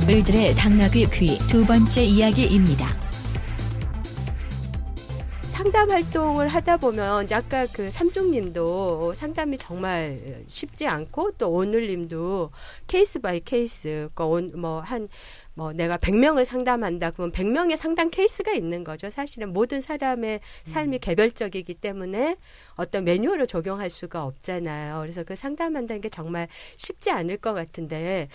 을들의 당나귀 귀 두 번째 이야기입니다. 상담 활동을 하다 보면 아까 그 삼중님도 상담이 정말 쉽지 않고 또 오늘님도 케이스 바이 케이스 내가 100명을 상담한다 그러면 100명의 상담 케이스가 있는 거죠. 사실은 모든 사람의 삶이 개별적이기 때문에 어떤 매뉴얼을 적용할 수가 없잖아요. 그래서 그 상담한다는 게 정말 쉽지 않을 것 같은데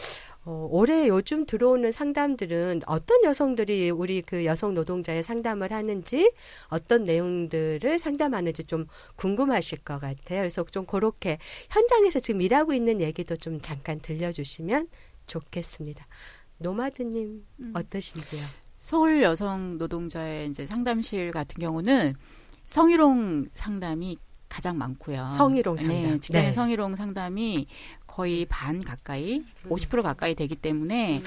올해 요즘 들어오는 상담들은 어떤 여성들이 우리 그 여성 노동자의 상담을 하는지 어떤 내용들을 상담하는지 좀 궁금하실 것 같아요. 그래서 좀 그렇게 현장에서 지금 일하고 있는 얘기도 좀 잠깐 들려주시면 좋겠습니다. 노마드님 어떠신지요? 서울 여성 노동자의 이제 상담실 같은 경우는 성희롱 상담이 가장 많고요. 성희롱 상담. 네, 직장인 성희롱 상담이 거의 반 가까이, 50% 가까이 되기 때문에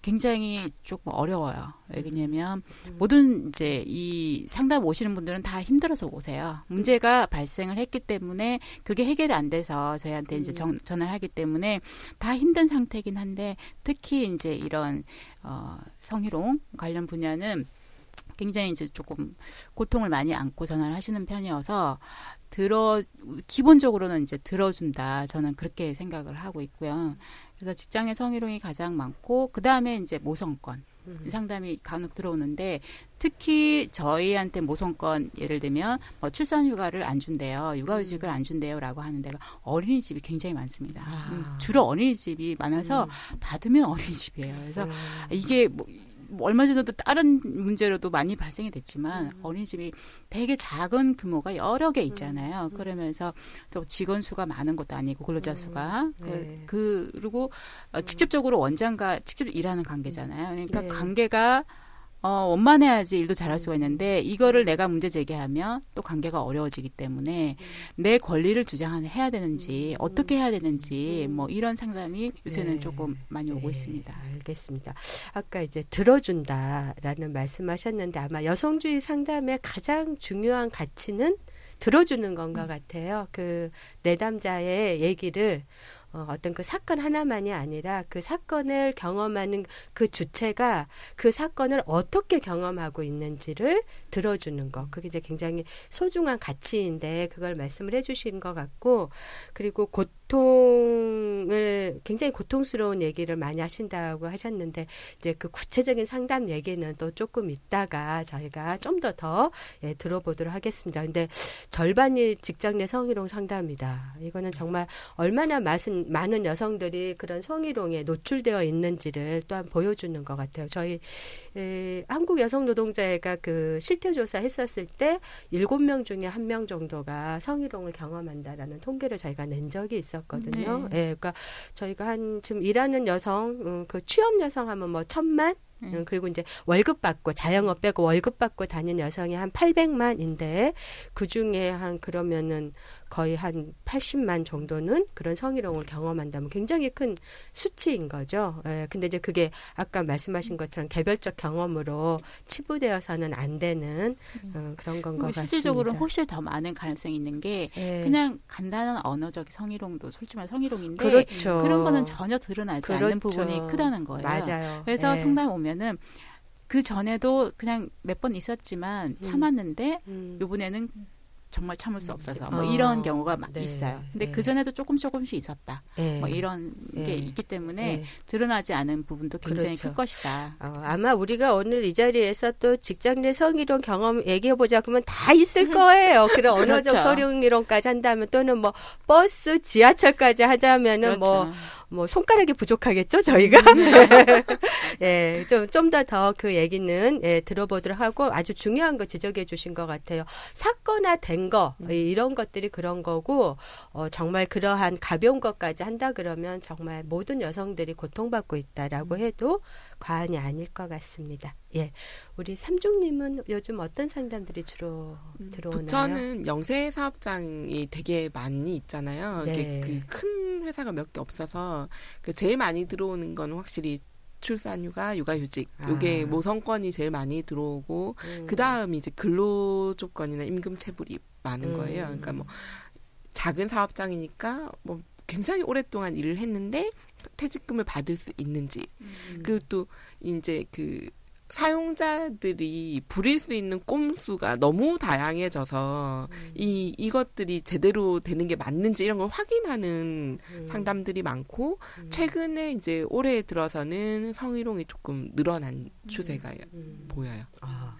굉장히 조금 어려워요. 왜냐면 모든 이제 이 상담 오시는 분들은 다 힘들어서 오세요. 문제가 발생을 했기 때문에 그게 해결이 안 돼서 저희한테 이제 전화를 하기 때문에 다 힘든 상태이긴 한데 특히 이제 이런 성희롱 관련 분야는 굉장히 이제 조금 고통을 많이 안고 전화를 하시는 편이어서 기본적으로는 이제 들어준다. 저는 그렇게 생각을 하고 있고요. 그래서 직장의 성희롱이 가장 많고, 그 다음에 이제 모성건. 상담이 간혹 들어오는데, 특히 저희한테 모성건, 예를 들면, 출산휴가를 안 준대요. 육아휴직을 안 준대요. 라고 하는 데가 어린이집이 굉장히 많습니다. 주로 어린이집이 많아서 받으면 어린이집이에요. 그래서 이게 얼마 전에도 다른 문제로도 많이 발생이 됐지만 어린이집이 되게 작은 규모가 여러 개 있잖아요. 그러면서 또 직원 수가 많은 것도 아니고 근로자 수가 그리고 직접적으로 원장과 직접 일하는 관계잖아요. 그러니까 관계가 원만해야지 일도 잘할 수가 있는데 이거를 내가 문제 제기하면 또 관계가 어려워지기 때문에 내 권리를 주장해야 되는지 어떻게 해야 되는지 이런 상담이 요새는 조금 많이 오고 있습니다. 알겠습니다. 아까 이제 들어준다라는 말씀하셨는데 아마 여성주의 상담의 가장 중요한 가치는 들어주는 건 것 같아요. 그 내담자의 얘기를 어떤 그 사건 하나만이 아니라 그 사건을 경험하는 그 주체가 그 사건을 어떻게 경험하고 있는지를 들어주는 것. 그게 이제 굉장히 소중한 가치인데 그걸 말씀을 해주신 것 같고 그리고 굉장히 고통스러운 얘기를 많이 하신다고 하셨는데 이제 그 구체적인 상담 얘기는 또 조금 있다가 저희가 좀 더 들어보도록 하겠습니다. 근데 절반이 직장 내 성희롱 상담이다. 이거는 정말 얼마나 많은 여성들이 그런 성희롱에 노출되어 있는지를 또한 보여주는 것 같아요. 저희 한국 여성 노동자회가 그 실태조사 했었을 때 7명 중에 1명 정도가 성희롱을 경험한다라는 통계를 저희가 낸 적이 있었거든요. 그러니까 저희가 지금 일하는 여성, 그 취업 여성 하면 1,000만? 그리고 이제 월급 받고 자영업 빼고 월급 받고 다니는 여성이 한 800만인데 그중에 그러면은 거의 한 80만 정도는 그런 성희롱을 경험한다면 굉장히 큰 수치인 거죠. 근데 이제 그게 아까 말씀하신 것처럼 개별적 경험으로 치부되어서는 안 되는 그런 건 것 같습니다. 실질적으로는 훨씬 더 많은 가능성이 있는 게 그냥 간단한 언어적 성희롱도 솔직히 말해 성희롱인데 그렇죠. 그런 거는 전혀 드러나지 않는 부분이 크다는 거예요. 맞아요. 그래서 상담 오면은 그 전에도 그냥 몇 번 있었지만 참았는데 이번에는 정말 참을 수 없어서 이런 경우가 있어요. 근데 그 전에도 조금씩 있었다. 이런 게 있기 때문에 드러나지 않은 부분도 굉장히 클 것이다. 아마 우리가 오늘 이 자리에서 또 직장 내 성희롱 경험 얘기해보자 그러면 다 있을 거예요. 그런 언어적 성희롱까지 한다면 또는 버스, 지하철까지 하자면은 손가락이 부족하겠죠, 저희가? 좀 더 그 얘기는 들어보도록 하고 아주 중요한 거 지적해 주신 것 같아요. 사건화된 거, 이런 것들이 그런 거고, 정말 그러한 가벼운 것까지 한다 그러면 정말 모든 여성들이 고통받고 있다라고 해도 과언이 아닐 것 같습니다. 우리 삼중님은 요즘 어떤 상담들이 주로 들어오나요? 부천은 영세 사업장이 되게 많이 있잖아요. 그 큰 회사가 몇 개 없어서 제일 많이 들어오는 건 확실히 출산휴가, 육아휴직 이게 모성건이 제일 많이 들어오고 그 다음 이제 근로조건이나 임금체불이 많은 거예요. 그러니까 작은 사업장이니까 굉장히 오랫동안 일을 했는데 퇴직금을 받을 수 있는지. 그리고 또 이제 그 사용자들이 부릴 수 있는 꼼수가 너무 다양해져서 이것들이 제대로 되는 게 맞는지 이런 걸 확인하는 상담들이 많고 최근에 이제 올해 들어서는 성희롱이 조금 늘어난 추세가 보여요. 아,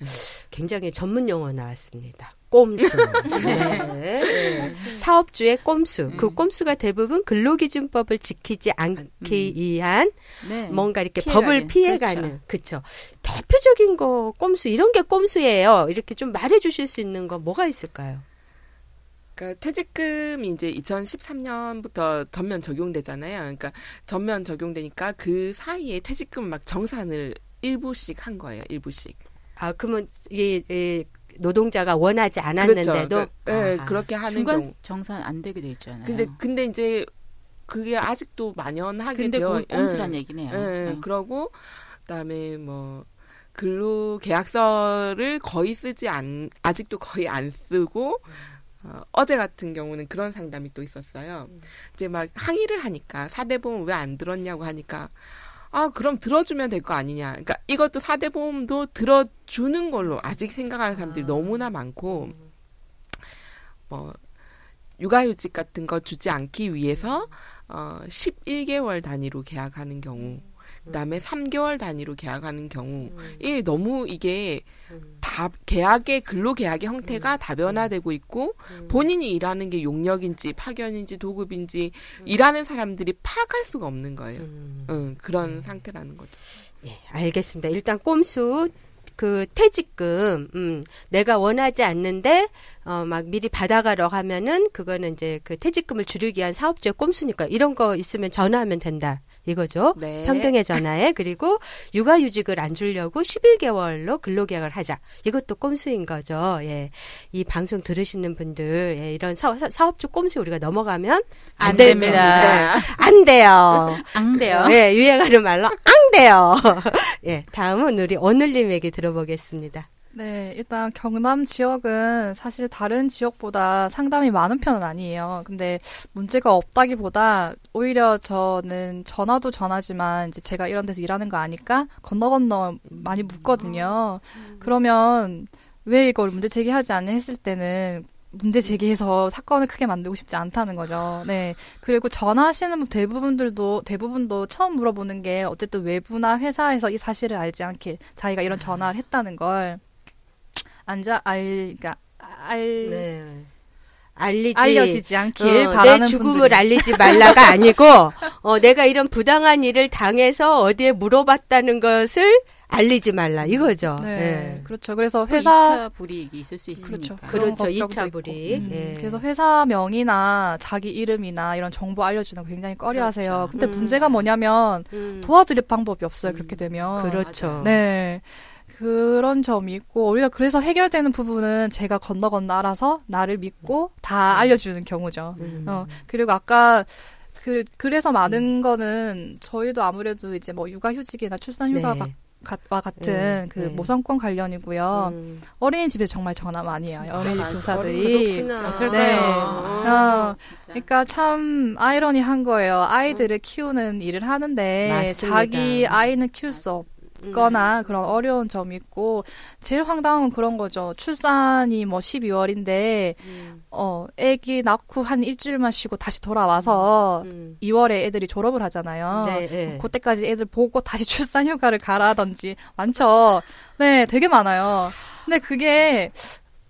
굉장히 전문 용어 나왔습니다. 꼼수. 네. 사업주의 꼼수. 그 꼼수가 대부분 근로기준법을 지키지 않기 위한 뭔가 이렇게 법을 피해가는. 그렇죠. 대표적인 거 꼼수 이런 게 꼼수예요. 이렇게 좀 말해주실 수 있는 거 뭐가 있을까요? 그러니까 퇴직금이 이제 2013년부터 전면 적용되잖아요. 그러니까 전면 적용되니까 그 사이에 퇴직금 막 정산을 일부씩 한 거예요. 일부씩. 아 그러면 이게 노동자가 원하지 않았는데도 그렇죠. 네, 그렇게 하는 중간 경우. 정산 안 되게 돼 있잖아요. 근데 이제 그게 아직도 만연하게 되어. 근데 꼼수란 얘기네요. 그러고 그다음에 뭐 근로 계약서를 거의 아직도 거의 안 쓰고. 어제 같은 경우는 그런 상담이 또 있었어요. 이제 막 항의를 하니까 4대 보험 왜 안 들었냐고 하니까 그럼 들어주면 될 거 아니냐. 그러니까 이것도 4대 보험도 들어주는 걸로 아직 생각하는 사람들이 너무나 많고, 뭐, 육아휴직 같은 거 주지 않기 위해서, 11개월 단위로 계약하는 경우, 그 다음에 3개월 단위로 계약하는 경우, 이게 계약의, 근로계약의 형태가 다변화되고 있고, 본인이 일하는 게 용역인지, 파견인지, 도급인지, 일하는 사람들이 파악할 수가 없는 거예요. 그런 상태라는 거죠. 예, 알겠습니다. 일단 꼼수, 그 퇴직금, 내가 원하지 않는데, 막 미리 받아가려 하면은, 그거는 이제 그 퇴직금을 줄이기 위한 사업주의 꼼수니까, 이런 거 있으면 전화하면 된다. 이거죠. 네. 평등의 전화에. 그리고 육아휴직을 안 주려고 11개월로 근로계약을 하자. 이것도 꼼수인 거죠. 예. 이 방송 들으시는 분들, 예, 이런 사업주 꼼수 우리가 넘어가면 안 됩니다. 네. 안 돼요. 안 돼요. 예, 유행하는 말로 안 돼요. 예, 다음은 우리 오늘님 얘기 들어보겠습니다. 네, 일단 경남 지역은 사실 다른 지역보다 상담이 많은 편은 아니에요. 근데 문제가 없다기보다 오히려 저는 전화도 전화지만 이제 제가 이런 데서 일하는 거 아니까 건너 많이 묻거든요. 그러면 왜 이걸 문제 제기하지 않냐 했을 때는 문제 제기해서 사건을 크게 만들고 싶지 않다는 거죠. 네. 그리고 전화하시는 대부분도 처음 물어보는 게 어쨌든 외부나 회사에서 이 사실을 알지 않길 자기가 이런 전화를 했다는 걸 알려지지 않길 바라는 내 죽음을 분들이. 알리지 말라가 아니고 내가 이런 부당한 일을 당해서 어디에 물어봤다는 것을 알리지 말라 이거죠. 네, 네. 그렇죠. 그래서 또 회사 2차 불이익이 있을 수 있으니까. 그렇죠. 걱정도 2차 있고. 불이익. 네. 그래서 회사명이나 자기 이름이나 이런 정보 알려주는 거 굉장히 꺼려하세요. 그렇죠. 근데 문제가 뭐냐면 도와드릴 방법이 없어요. 그렇게 되면. 그렇죠. 네. 그런 점이 있고 오히려 그래서 해결되는 부분은 제가 건너 알아서 나를 믿고 다 알려주는 경우죠. 그리고 아까 그래서 많은 거는 저희도 아무래도 이제 뭐 육아휴직이나 출산휴가와 같은 그 모성권 관련이고요. 어린이집에서 정말 전화 많이 해요. 어린이집 교사들이. 어쩔까요? 그러니까 참 아이러니한 거예요. 아이들을 키우는 일을 하는데 맞습니다. 자기 아이는 키울 수 없거나 그런 어려운 점이 있고 제일 황당한 건 그런 거죠. 출산이 뭐 12월인데 애기 낳고 한 일주일만 쉬고 다시 돌아와서 2월에 애들이 졸업을 하잖아요. 네. 그때까지 애들 보고 다시 출산휴가를 가라든지 많죠. 네, 되게 많아요. 근데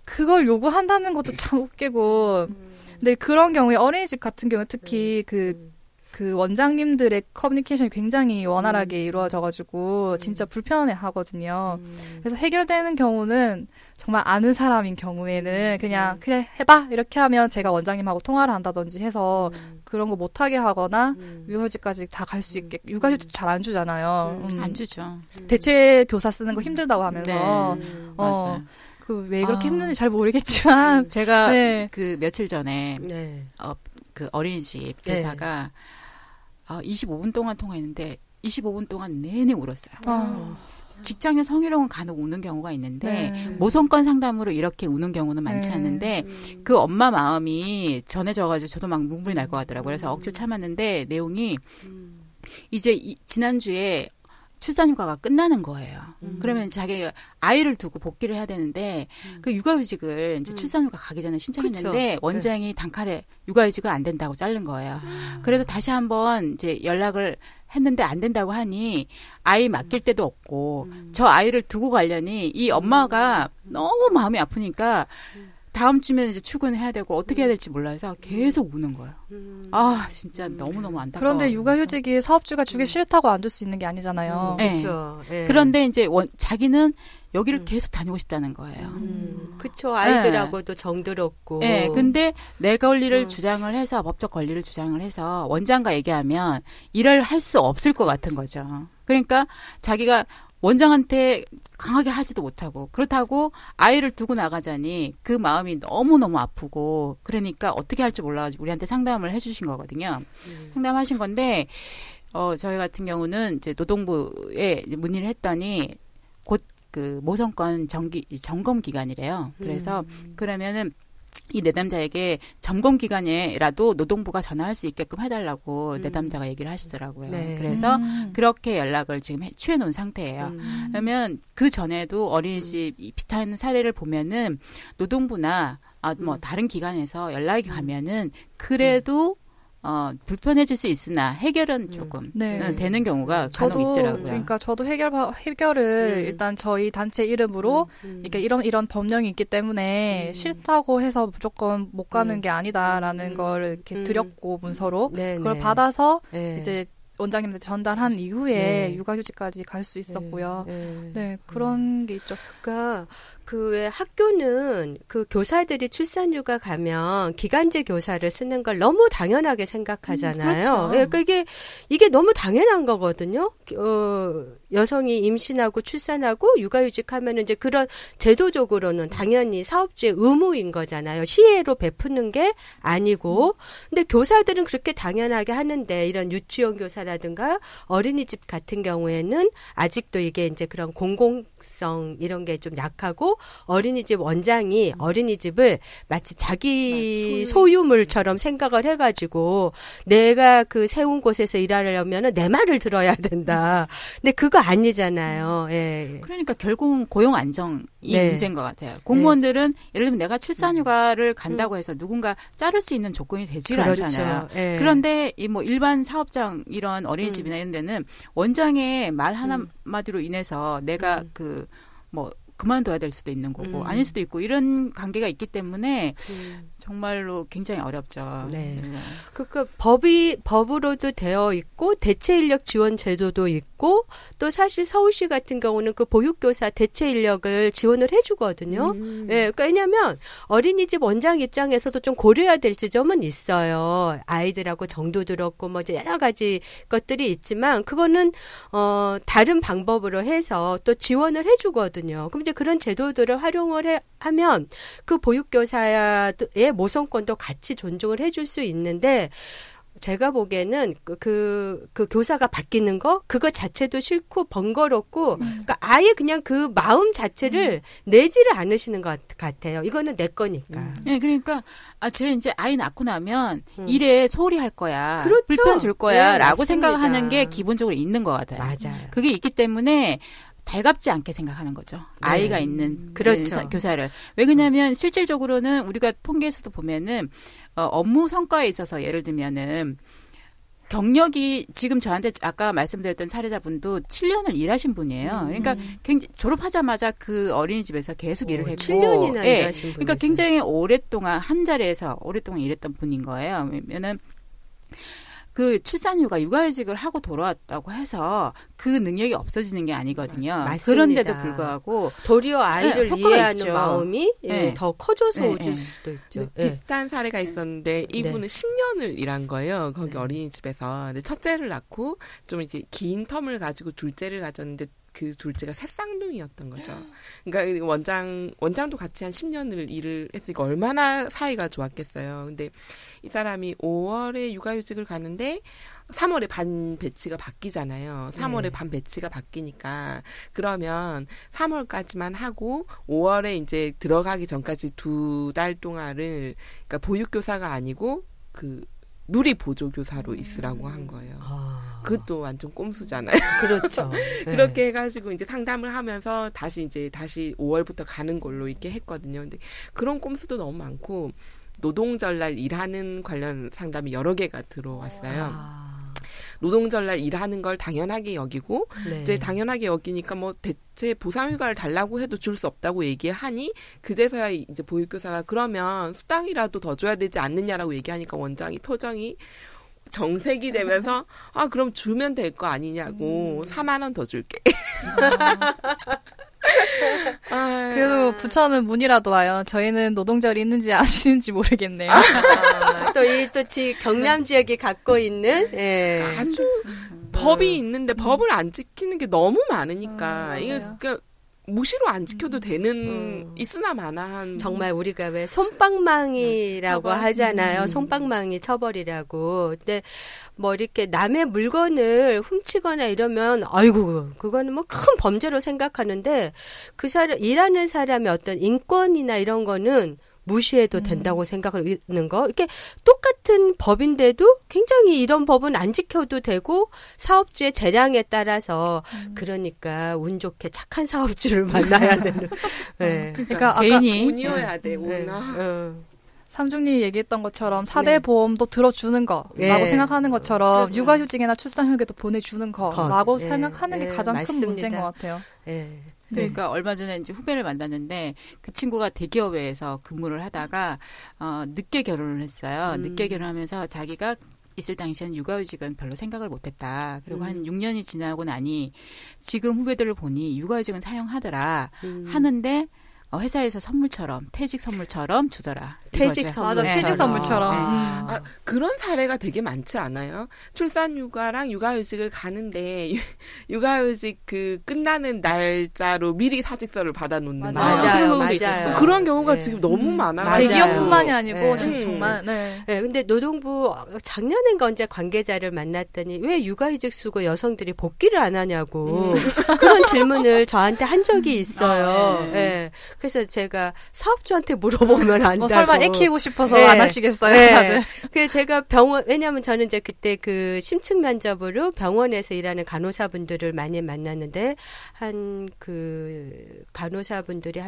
그걸 요구한다는 것도 참 웃기고 근데 그런 경우에 어린이집 같은 경우에 특히 그 원장님들의 커뮤니케이션이 굉장히 원활하게 이루어져가지고 진짜 불편해 하거든요. 그래서 해결되는 경우는 정말 아는 사람인 경우에는 그냥 그래 해봐 이렇게 하면 제가 원장님하고 통화를 한다든지 해서 그런 거 못하게 하거나 육아휴직까지 다 갈 수 있게 육아휴직 잘 안 주잖아요. 안 주죠. 대체 교사 쓰는 거 힘들다고 하면서 맞아요. 그 왜 그렇게 힘든지 잘 모르겠지만 제가 네. 그 며칠 전에 그 어린이집 교사가 25분 동안 통화했는데 25분 동안 내내 울었어요. 직장인 성희롱은 간혹 우는 경우가 있는데 모성건 상담으로 이렇게 우는 경우는 많지 않은데 그 엄마 마음이 전해져가지고 저도 막 눈물이 날 것 같더라고요. 그래서 억지로 참았는데 내용이 이제 지난주에 출산휴가가 끝나는 거예요. 그러면 자기가 아이를 두고 복귀를 해야 되는데 그 육아휴직을 이제 출산휴가 가기 전에 신청했는데 그쵸. 원장이 단칼에 육아휴직은 안 된다고 자른 거예요. 그래서 다시 한번 이제 연락을 했는데 안 된다고 하니 아이 맡길 데도 없고 저 아이를 두고 가려니 이 엄마가 너무 마음이 아프니까 다음 주면 이제 출근해야 되고 어떻게 해야 될지 몰라서 계속 우는 거예요. 아 진짜 너무너무 안타까워. 그런데 육아휴직이 사업주가 주기 싫다고 안 줄 수 있는 게 아니잖아요. 네. 그렇죠. 예. 그런데 이제 자기는 여기를 계속 다니고 싶다는 거예요. 그렇죠. 아이들하고도 정들었고. 네, 근데 내 권리를 주장을 해서 법적 권리를 주장을 해서 원장과 얘기하면 일을 할 수 없을 것 같은 거죠. 그러니까 자기가 원장한테 강하게 하지도 못하고 그렇다고 아이를 두고 나가자니 그 마음이 너무너무 아프고 그러니까 어떻게 할지 몰라가지고 우리한테 상담을 해주신 거거든요. 상담하신 건데 저희 같은 경우는 이제 노동부에 문의를 했더니 곧 그 모성권 점검 기간이래요. 그래서 그러면은 이 내담자에게 점검 기간에라도 노동부가 전화할 수 있게끔 해달라고 내담자가 얘기를 하시더라고요. 네. 그래서 그렇게 연락을 지금 취해 놓은 상태예요. 그러면 그 전에도 어린이집 비슷한 사례를 보면은 노동부나 뭐 다른 기관에서 연락이 가면은 그래도 불편해질 수 있으나 해결은 조금 되는 경우가 간혹 있더라고요. 그러니까 저도 해결을 일단 저희 단체 이름으로 이렇게 이런 법령이 있기 때문에 싫다고 해서 무조건 못 가는 게 아니다라는 걸 이렇게 드렸고 문서로 그걸 받아서 이제 원장님한테 전달한 이후에 육아휴직까지 갈 수 있었고요. 네, 그런 게 있죠. 그러니까 그 학교는 그 교사들이 출산휴가 가면 기간제 교사를 쓰는 걸 너무 당연하게 생각하잖아요. 그렇죠. 그러니까 이게 너무 당연한 거거든요. 여성이 임신하고 출산하고 육아휴직하면 이제 그런 제도적으로는 당연히 사업주의 의무인 거잖아요. 시혜로 베푸는 게 아니고. 근데 교사들은 그렇게 당연하게 하는데 이런 유치원 교사라든가 어린이집 같은 경우에는 아직도 이게 이제 그런 공공성 이런 게 좀 약하고 어린이집 원장이 어린이집을 마치 자기 소유물처럼 생각을 해가지고 내가 그 세운 곳에서 일하려면은 내 말을 들어야 된다. 근데 그거 아니잖아요. 예. 그러니까 결국은 고용 안정이 문제인 것 같아요. 공무원들은 예를 들면 내가 출산휴가를 간다고 해서 누군가 자를 수 있는 조건이 되지를 않잖아요. 예. 그런데 이 뭐 일반 사업장 이런 어린이집이나 이런 데는 원장의 말 한마디로 인해서 내가 그 뭐 그만둬야 될 수도 있는 거고 아닐 수도 있고 이런 관계가 있기 때문에 정말로 굉장히 어렵죠. 네. 그러니까 법으로도 되어 있고 대체 인력 지원 제도도 있고 또 사실 서울시 같은 경우는 그 보육교사 대체 인력을 지원을 해주거든요. 예, 그러니까 왜냐하면 어린이집 원장 입장에서도 좀 고려해야 될 지점은 있어요. 아이들하고 정도 들었고 뭐 이제 여러 가지 것들이 있지만 그거는 다른 방법으로 해서 또 지원을 해주거든요. 그럼 이제 그런 제도들을 활용을 하면 그 보육교사의 모성권도 같이 존중을 해줄 수 있는데 제가 보기에는 그 교사가 바뀌는 거 그거 자체도 싫고 번거롭고 그러니까 아예 그냥 그 마음 자체를 내지를 않으시는 것 같아요. 이거는 내 거니까. 네, 그러니까 쟤 이제 아이 낳고 나면 일에 소홀히 할 거야. 그렇죠. 불편 줄 거야라고 네, 생각하는 게 기본적으로 있는 것 같아요. 맞아요. 그게 있기 때문에 달갑지 않게 생각하는 거죠. 아이가 있는 그렇죠. 교사를. 왜 그러냐면 실질적으로는 우리가 통계에서도 보면은 업무 성과에 있어서 예를 들면은 경력이 지금 저한테 아까 말씀드렸던 사례자분도 7년을 일하신 분이에요. 그러니까 굉장히 졸업하자마자 그 어린이집에서 계속 일을 했고 7년이나 일하신 분이세요. 그러니까 굉장히 오랫동안 한 자리에서 오랫동안 일했던 분인 거예요. 왜냐면은 그 출산휴가 육아휴직을 하고 돌아왔다고 해서 그 능력이 없어지는 게 아니거든요. 맞습니다. 그런데도 불구하고 도리어 아이를 효과가 이해하는 있죠. 마음이 더 커져서 오질 수도 있죠. 비슷한 사례가 있었는데 이분은 10년을 일한 거예요. 거기 어린이집에서. 근데 첫째를 낳고 좀 이제 긴 텀을 가지고 둘째를 가졌는데 그 둘째가 새쌍둥이였던 거죠. 그러니까 원장도 같이 한 10년을 일을 했으니까 얼마나 사이가 좋았겠어요. 근데 이 사람이 5월에 육아휴직을 가는데 3월에 반 배치가 바뀌잖아요. 3월에 반 배치가 바뀌니까 그러면 3월까지만 하고 5월에 이제 들어가기 전까지 2달 동안을 그러니까 보육교사가 아니고 그 누리 보조교사로 있으라고 한 거예요. 그것도 완전 꼼수잖아요. 그렇죠. 그렇게 해가지고 이제 상담을 하면서 다시 5월부터 가는 걸로 이렇게 했거든요. 근데 그런 꼼수도 너무 많고 노동절날 일하는 관련 상담이 여러 개가 들어왔어요. 노동절날 일하는 걸 당연하게 여기고 네. 이제 당연하게 여기니까 뭐 대체 보상휴가를 달라고 해도 줄 수 없다고 얘기하니 그제서야 이제 보육교사가 그러면 수당이라도 더 줘야 되지 않느냐라고 얘기하니까 원장이 표정이 정색이 되면서 아 그럼 주면 될 거 아니냐고 4만 원 더 줄게. 그래도 부처는 문이라도 와요. 저희는 노동절이 있는지 아시는지 모르겠네요. 또 경남 지역이 갖고 있는 예. 아주 법이 있는데 법을 안 지키는 게 너무 많으니까 이게 그러니까 무시로 안 지켜도 되는 있으나 마나한 정말 우리가 왜 솜방망이라고 하잖아요. 솜방망이 처벌이라고. 근데 뭐 이렇게 남의 물건을 훔치거나 이러면 아이고 그거는 뭐 큰 범죄로 생각하는데 그 사람 일하는 사람의 어떤 인권이나 이런 거는 무시해도 된다고 생각하는 거. 이렇게 똑같은 법인데도 굉장히 이런 법은 안 지켜도 되고 사업주의 재량에 따라서 그러니까 운 좋게 착한 사업주를 만나야 되는. 네. 그러니까 개인이 운이어야 돼. 네. 삼중님이 얘기했던 것처럼 4대 보험도 들어주는 거라고 생각하는 것처럼 그렇죠. 육아휴직이나 출산휴직도 보내주는 거라고 생각하는 게 가장 맞습니다. 큰 문제인 것 같아요. 그러니까 얼마 전에 이제 후배를 만났는데 그 친구가 대기업에서 근무를 하다가 늦게 결혼을 했어요. 늦게 결혼하면서 자기가 있을 당시에는 육아휴직은 별로 생각을 못했다. 그리고 한 6년이 지나고 나니 지금 후배들을 보니 육아휴직은 사용하더라. 하는데 회사에서 선물처럼 퇴직 선물처럼 주더라. 퇴직 선물. 맞아, 퇴직 선물처럼. 아, 그런 사례가 되게 많지 않아요? 출산휴가랑 육아휴직을 가는데 육아휴직 그 끝나는 날짜로 미리 사직서를 받아놓는 맞아요. 그런 경우가 지금 너무 많아요. 대기업뿐만이 아니고 정말. 네. 근데 노동부 작년인가 언제 관계자를 만났더니 왜 육아휴직 쓰고 여성들이 복귀를 안 하냐고 그런 질문을 저한테 한 적이 있어요. 네. 그래서 제가 사업주한테 물어보면 안다고. 설마 애 키우고 싶어서 안 하시겠어요, 다들? 그래서 제가 왜냐면 저는 이제 그때 그 심층 면접으로 병원에서 일하는 간호사분들을 많이 만났는데 간호사분들이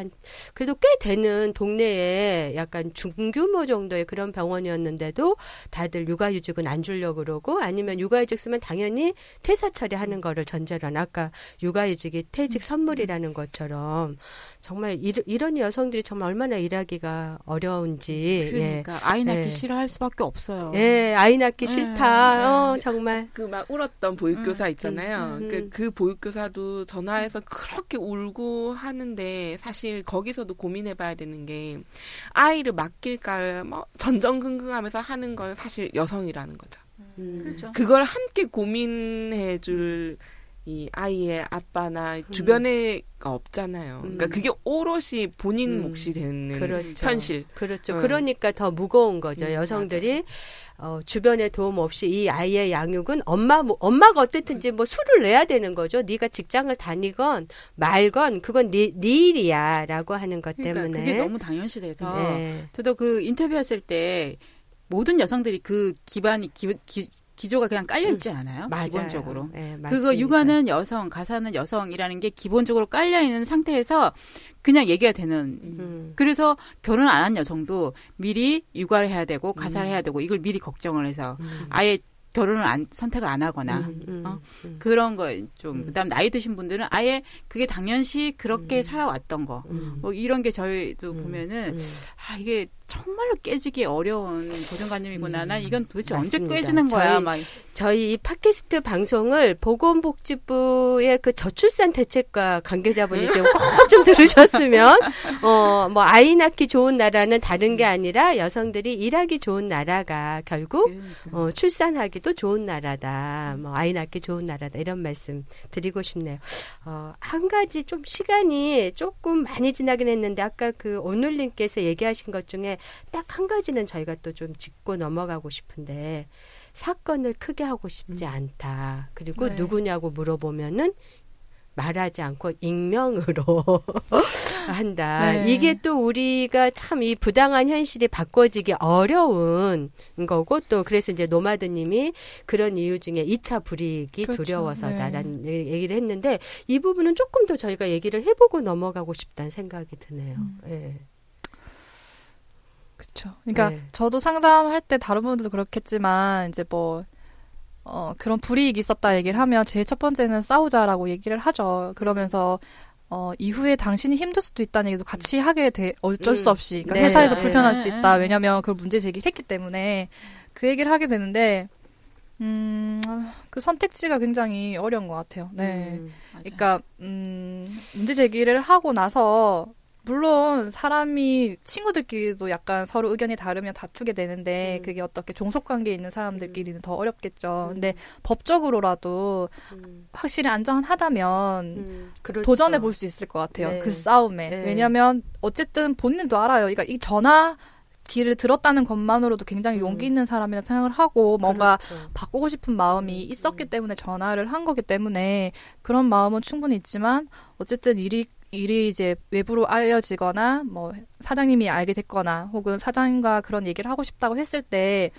그래도 꽤 되는 동네에 약간 중규모 정도의 그런 병원이었는데도 다들 육아휴직은 안 주려고 그러고 아니면 육아휴직 쓰면 당연히 퇴사 처리하는 거를 전제로 한 아까 육아휴직이 퇴직 선물이라는 것처럼 정말 이런 여성들이 정말 얼마나 일하기가 어려운지. 그러니까 아이 낳기 싫어할 수밖에 없어요. 아이 낳기 싫다. 정말. 그 막 울었던 보육교사 있잖아요. 그 보육교사도 전화해서 그렇게 울고 하는데 사실 거기서도 고민해봐야 되는 게 아이를 맡길까 뭐 전전긍긍하면서 하는 건 사실 여성이라는 거죠. 그렇죠. 그걸 함께 고민해줄 이 아이의 아빠나 주변에 없잖아요. 그러니까 그게 오롯이 본인 몫이 되는 현실. 그렇죠. 그러니까 더 무거운 거죠. 여성들이 주변에 도움 없이 이 아이의 양육은 엄마가 어쨌든지 뭐 수를 내야 되는 거죠. 네가 직장을 다니건 말건 그건 네 일이야라고 하는 것 때문에. 그러니까 그게 너무 당연시돼서 저도 그 인터뷰했을 때 모든 여성들이 그 기조가 그냥 깔려있지 않아요? 맞아요. 기본적으로. 네, 그거 육아는 여성, 가사는 여성이라는 게 기본적으로 깔려있는 상태에서 그냥 얘기가 되는. 그래서 결혼 안 한 여성도 미리 육아를 해야 되고 가사를 해야 되고 이걸 미리 걱정을 해서 아예 결혼을 선택을 안 하거나 그런 거 좀 그다음 나이 드신 분들은 아예 그게 당연시 그렇게 살아왔던 거 뭐 이런 게 저희도 보면은 이게 정말로 깨지기 어려운 고정관념이구나. 난 이건 도대체 맞습니다. 언제 깨지는 거야? 저희 이 팟캐스트 방송을 보건복지부의 그 저출산 대책과 관계자분이 좀 꼭 좀 들으셨으면 뭐 아이 낳기 좋은 나라는 다른 게 아니라 여성들이 일하기 좋은 나라가 결국 출산하기도 좋은 나라다. 뭐 아이 낳기 좋은 나라다. 이런 말씀 드리고 싶네요. 한 가지 좀 시간이 조금 많이 지나긴 했는데 아까 그 오늘님께서 얘기하신 것 중에 딱 한 가지는 저희가 또 좀 짚고 넘어가고 싶은데 사건을 크게 하고 싶지 않다. 그리고 누구냐고 물어보면은 말하지 않고 익명으로 한다. 네. 이게 또 우리가 참 이 부당한 현실이 바꿔지기 어려운 거고 또 그래서 이제 노마드님이 그런 이유 중에 2차 불이익이 그렇죠. 두려워서다라는 얘기를 했는데 이 부분은 조금 더 저희가 얘기를 해보고 넘어가고 싶다는 생각이 드네요. 네. 그렇죠. 그러니까 네. 저도 상담할 때 다른 분들도 그렇겠지만 이제 뭐 그런 불이익이 있었다 얘기를 하면 제일 첫 번째는 싸우자라고 얘기를 하죠. 그러면서 이후에 당신이 힘들 수도 있다는 얘기도 같이 하게 돼 어쩔 수 없이 그러니까 네. 회사에서 네. 불편할 수 있다. 왜냐하면 그걸 문제 제기를 했기 때문에 그 얘기를 하게 되는데 그 선택지가 굉장히 어려운 것 같아요. 네. 맞아요. 그러니까 문제 제기를 하고 나서 물론 사람이 친구들끼리도 약간 서로 의견이 다르면 다투게 되는데 그게 어떻게 종속관계에 있는 사람들끼리는 더 어렵겠죠. 근데 법적으로라도 확실히 안전하다면 그렇죠. 도전해 볼 수 있을 것 같아요. 네. 그 싸움에. 네. 왜냐하면 어쨌든 본인도 알아요. 그러니까 이 전화기를 들었다는 것만으로도 굉장히 용기 있는 사람이라 생각을 하고 뭔가 그렇죠. 바꾸고 싶은 마음이 있었기 때문에 전화를 한 거기 때문에 그런 마음은 충분히 있지만 어쨌든 일이 이제 외부로 알려지거나 뭐 사장님이 알게 됐거나 혹은 사장님과 그런 얘기를 하고 싶다고 했을 때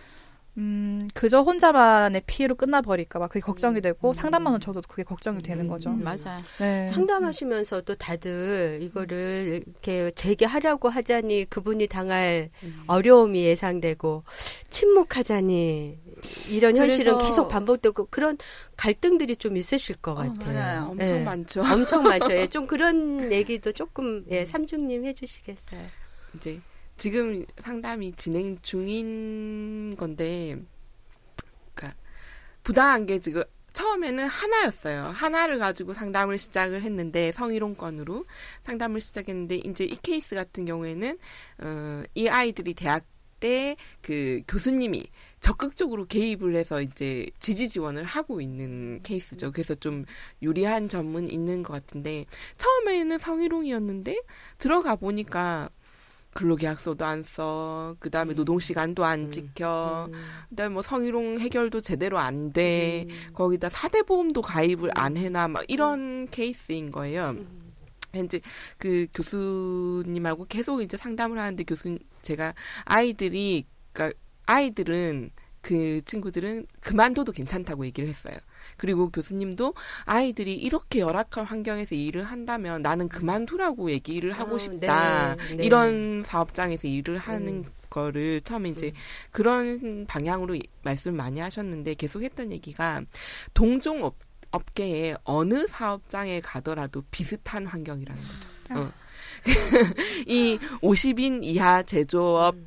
그저 혼자만의 피해로 끝나버릴까 봐 그게 걱정이 되고 상담만은 저도 그게 걱정이 되는 거죠. 맞아요. 네. 상담하시면서도 다들 이거를 이렇게 재개하려고 하자니 그분이 당할 어려움이 예상되고 침묵하자니 이런 현실은 그래서- 계속 반복되고 그런 갈등들이 좀 있으실 것 같아요. 맞아요. 엄청 예. 많죠. 엄청 많죠. 예, 좀 그런 얘기도 조금 삼중님 해주시겠어요? 이제 지금 상담이 진행 중인 건데, 그러니까 부당한 게 지금 처음에는 하나였어요. 하나를 가지고 상담을 시작을 했는데 성희롱건으로 상담을 시작했는데 이제 이 케이스 같은 경우에는 이 아이들이 대학 때 그 교수님이 적극적으로 개입을 해서 이제 지지 지원을 하고 있는 케이스죠. 그래서 좀 유리한 점은 있는 것 같은데 처음에는 성희롱이었는데 들어가 보니까 근로계약서도 안 써, 그 다음에 노동시간도 안 지켜, 그 다음에 뭐 성희롱 해결도 제대로 안 돼, 거기다 사대보험도 가입을 안 해놔, 막 이런 케이스인 거예요. 이제 그 교수님하고 계속 이제 상담을 하는데 제가 그러니까 아이들은 그 친구들은 그만둬도 괜찮다고 얘기를 했어요. 그리고 교수님도 아이들이 이렇게 열악한 환경에서 일을 한다면 나는 그만두라고 얘기를 하고 싶다. 네, 네. 이런 사업장에서 일을 하는 거를 처음에 이제 그런 방향으로 말씀을 많이 하셨는데 계속 했던 얘기가 동종 업계에 어느 사업장에 가더라도 비슷한 환경이라는 거죠. 이 50인 이하 제조업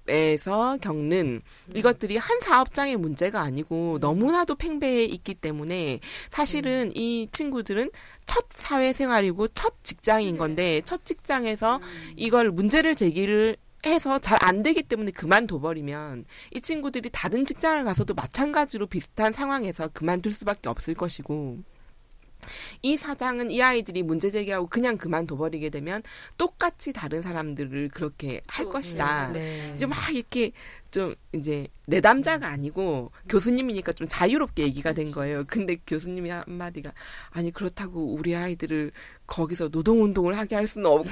에서 겪는 이것들이 한 사업장의 문제가 아니고 너무나도 팽배해 있기 때문에 사실은 이 친구들은 첫 사회생활이고 첫 직장인 건데 첫 직장에서 이걸 문제를 제기를 해서 잘 안 되기 때문에 그만둬버리면 이 친구들이 다른 직장을 가서도 마찬가지로 비슷한 상황에서 그만둘 수밖에 없을 것이고 이 사장은 이 아이들이 문제 제기하고 그냥 그만둬버리게 되면 똑같이 다른 사람들을 그렇게 할 것이다. 네. 이제 막 이렇게 좀 이제 내담자가 아니고 교수님이니까 좀 자유롭게 얘기가 된 거예요. 근데 교수님이 한마디가 아니 그렇다고 우리 아이들을 거기서 노동운동을 하게 할 수는 없고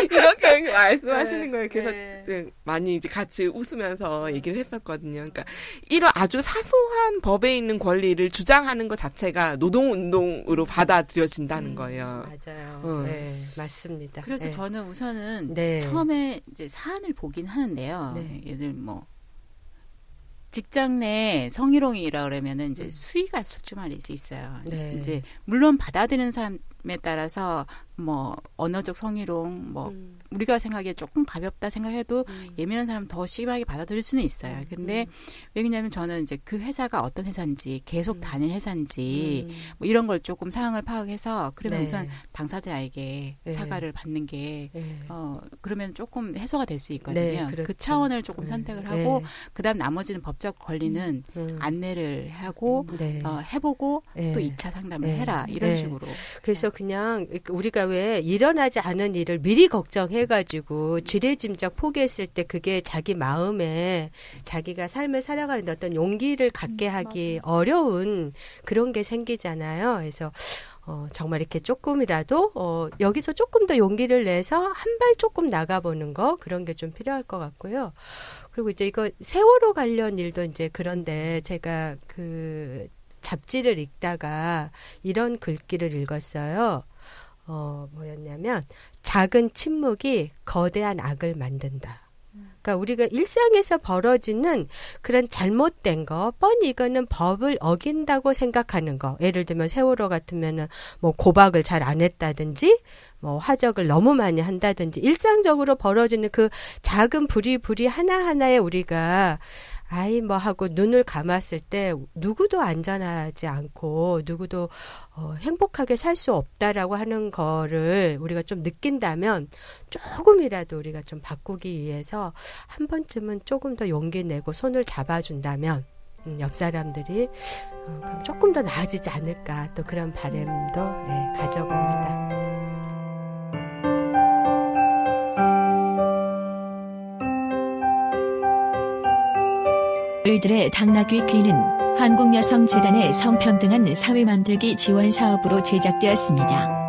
이렇게 말씀하시는 거예요. 그래서 네, 많이 이제 같이 웃으면서 얘기를 했었거든요. 그러니까 이런 아주 사소한 법에 있는 권리를 주장하는 것 자체가 노동운동으로 받아들여진다는 거예요. 맞아요. 네, 맞습니다. 그래서 네. 저는 우선은 네. 처음에 이제 사안을 보긴 하는데요. 네. 예를 뭐 직장 내 성희롱이라 그러면은 이제 수위가 솔직히 있어요. 네. 이제 물론 받아들이는 사람에 따라서 뭐 언어적 성희롱 뭐 우리가 생각에 조금 가볍다 생각해도 예민한 사람 더 심하게 받아들일 수는 있어요. 근데 왜냐하면 저는 이제 그 회사가 어떤 회사인지 계속 다닐 회사인지 뭐 이런 걸 조금 상황을 파악해서 그러면 네. 우선 당사자에게 네. 사과를 받는 게 네. 그러면 조금 해소가 될 수 있거든요. 네, 그렇죠. 그 차원을 조금 선택을 하고 네. 그다음 나머지는 법적 권리는 안내를 하고 네. 해보고 네. 또 2차 상담을 네. 해라 이런 네. 식으로. 그래서 그냥 우리가 왜 일어나지 않은 일을 미리 걱정해가지고 지레짐작 포기했을 때 그게 자기 마음에 자기가 삶을 살아가는 어떤 용기를 갖게 하기 어려운 그런 게 생기잖아요. 그래서 정말 이렇게 조금이라도 여기서 조금 더 용기를 내서 한 발 조금 나가보는 거 그런 게 좀 필요할 것 같고요. 그리고 이제 이거 세월호 관련 일도 이제 그런데 제가 그 잡지를 읽다가 이런 글귀를 읽었어요. 뭐였냐면 작은 침묵이 거대한 악을 만든다. 그러니까 우리가 일상에서 벌어지는 그런 잘못된 거, 뻔히 이거는 법을 어긴다고 생각하는 거. 예를 들면 세월호 같으면은 뭐 고박을 잘 안 했다든지, 뭐 화적을 너무 많이 한다든지, 일상적으로 벌어지는 그 작은 부리 하나하나에 우리가 뭐 하고 눈을 감았을 때 누구도 안전하지 않고 누구도 행복하게 살 수 없다라고 하는 거를 우리가 좀 느낀다면 조금이라도 우리가 좀 바꾸기 위해서 한 번쯤은 조금 더 용기 내고 손을 잡아준다면 옆 사람들이 그럼 조금 더 나아지지 않을까 또 그런 바람도 가져봅니다. 을들의 당나귀 귀는 한국여성재단의 성평등한 사회 만들기 지원 사업으로 제작되었습니다.